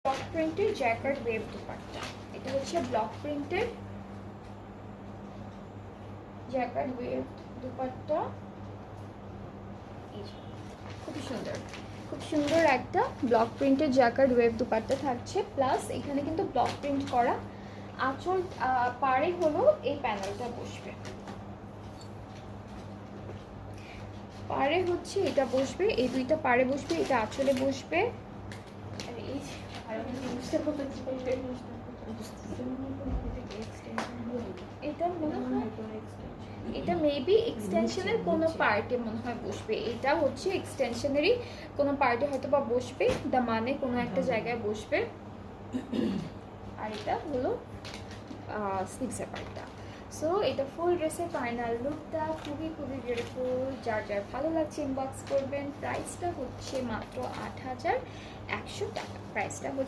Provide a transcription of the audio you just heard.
Block প্রিন্টের jacquard wave dupatta. এটা হচ্ছে ব্লক প্রিন্টের জ্যাকার্ড ওয়েভ দুপাট্টা। এই যে খুবই সুন্দর, খুব সুন্দর একটা ব্লক প্রিন্টের জ্যাকার্ড ওয়েভ দুপাট্টা থাকছে। প্লাস এখানে কিন্তু ব্লক প্রিন্ট করা আঁচল পাড়ে হলো এই প্যানেলটা বসবে, পাড়ে হচ্ছে এটা বসবে, এই দুইটা পাড়ে বসবে, এটা আঁচলে বসবে। আর এই এটা মনে হয় এটা মেবি এক্সটেনশনের কোনো পার্টে মনে হয় বসবে। এটা হচ্ছে এক্সটেনশনেরই কোনো পার্টে হয়তো বা বসবে, মানে কোনো একটা জায়গায় বসবে। আর এটা হলো স্লিভসের পার্টটা। সো এটা ফুল ড্রেসের ফাইনাল লুকটা খুবই খুবই বিউটিফুল। যার যার ভালো লাগছে ইনবক্স করবেন। প্রাইসটা হচ্ছে মাত্র ৮,১০০ টাকা। প্রাইসটা হচ্ছে